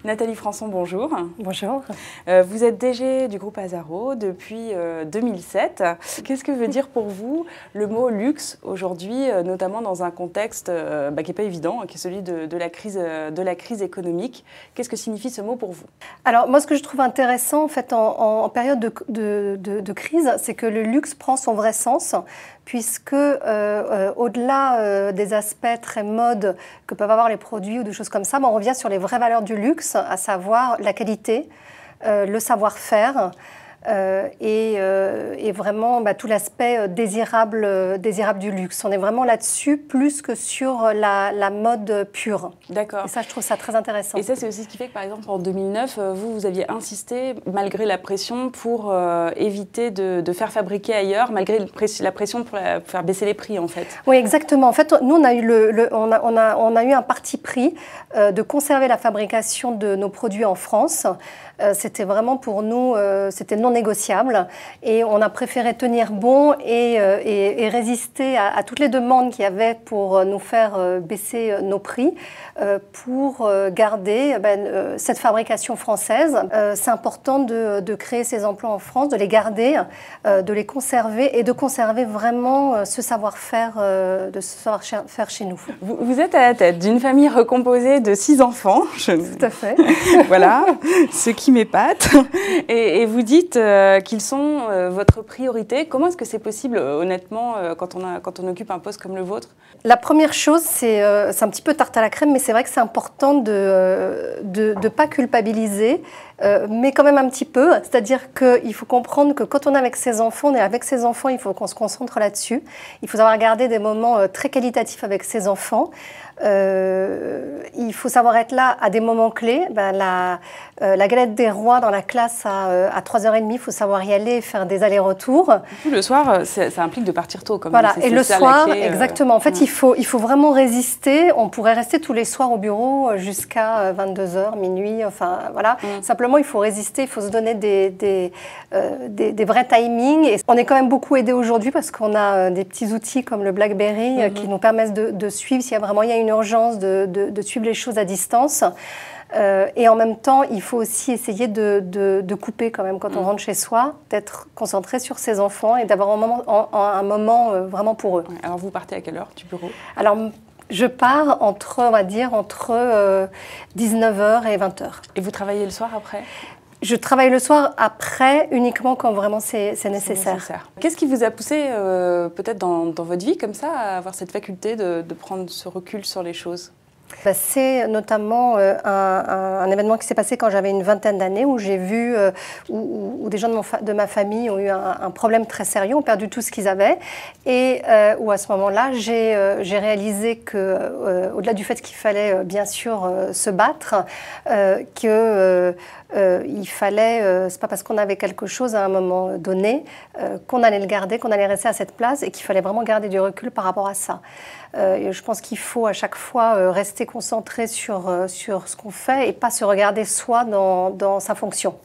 Nathalie Françon, bonjour. Bonjour. Vous êtes DG du groupe Azaro depuis 2007. Qu'est-ce que veut dire pour vous le mot luxe aujourd'hui, notamment dans un contexte qui n'est pas évident, qui est celui de la crise économique? Qu'est-ce que signifie ce mot pour vous? Alors moi, ce que je trouve intéressant en fait en période de crise, c'est que le luxe prend son vrai sens, puisque au-delà des aspects très mode que peuvent avoir les produits ou des choses comme ça, on revient sur les vraies valeurs du luxe, à savoir la qualité, le savoir-faire et vraiment tout l'aspect désirable du luxe. On est vraiment là-dessus plus que sur la mode pure. D'accord. Et ça, je trouve ça très intéressant. Et ça, c'est aussi ce qui fait que, par exemple, en 2009, vous aviez insisté, malgré la pression, pour éviter de faire fabriquer ailleurs, malgré la pression pour faire baisser les prix, en fait. Oui, exactement. En fait, nous, on a eu un parti pris de conserver la fabrication de nos produits en France. C'était vraiment pour nous, c'était non négociable. Et on a préféré tenir bon et résister à toutes les demandes qu'il y avait pour nous faire baisser nos prix, pour garder cette fabrication française. C'est important de créer ces emplois en France, de les garder, de les conserver et de conserver vraiment ce savoir-faire chez nous. Vous êtes à la tête d'une famille recomposée de 6 enfants. Tout à fait. Voilà, ce qui m'épate. Et vous dites qu'ils sont votre priorité. Comment est-ce que c'est possible, honnêtement, quand on occupe un poste comme le vôtre? La première chose, c'est un petit peu tarte à la crème, mais c'est vrai que c'est important de ne pas culpabiliser, mais quand même un petit peu. C'est-à-dire qu'il faut comprendre que quand on est avec ses enfants, il faut qu'on se concentre là-dessus. Il faut savoir garder des moments très qualitatifs avec ses enfants. Il faut savoir être là à des moments clés. La galette des rois dans la classe à 3h30, il faut savoir y aller, faire des allers-retours. Le soir, ça implique de partir tôt. Voilà, et le soir, exactement. En fait, il faut vraiment résister. On pourrait rester tous les soirs au bureau jusqu'à 22h, minuit, enfin voilà. Simplement, il faut résister, il faut se donner des vrais timings. Et on est quand même beaucoup aidé aujourd'hui parce qu'on a des petits outils comme le BlackBerry qui nous permettent de suivre s'il y a vraiment une urgence, de suivre les choses à distance. Et en même temps, il faut aussi essayer de couper quand même quand on rentre chez soi, d'être concentré sur ses enfants et d'avoir un moment vraiment pour eux. Alors vous partez à quelle heure du bureau? Alors je pars entre 19h et 20h. Et vous travaillez le soir après? Je travaille le soir après, uniquement quand vraiment c'est nécessaire. Qu'est-ce qui vous a poussé, peut-être dans votre vie comme ça, à avoir cette faculté de prendre ce recul sur les choses? C'est notamment un événement qui s'est passé quand j'avais une vingtaine d'années, où j'ai vu où des gens de ma famille ont eu un problème très sérieux, ont perdu tout ce qu'ils avaient, et où à ce moment-là, j'ai réalisé que, au-delà du fait qu'il fallait bien sûr se battre, il fallait, c'est pas parce qu'on avait quelque chose à un moment donné qu'on allait le garder, qu'on allait rester à cette place, et qu'il fallait vraiment garder du recul par rapport à ça. Et je pense qu'il faut à chaque fois rester concentré sur ce qu'on fait et pas se regarder soi dans sa fonction.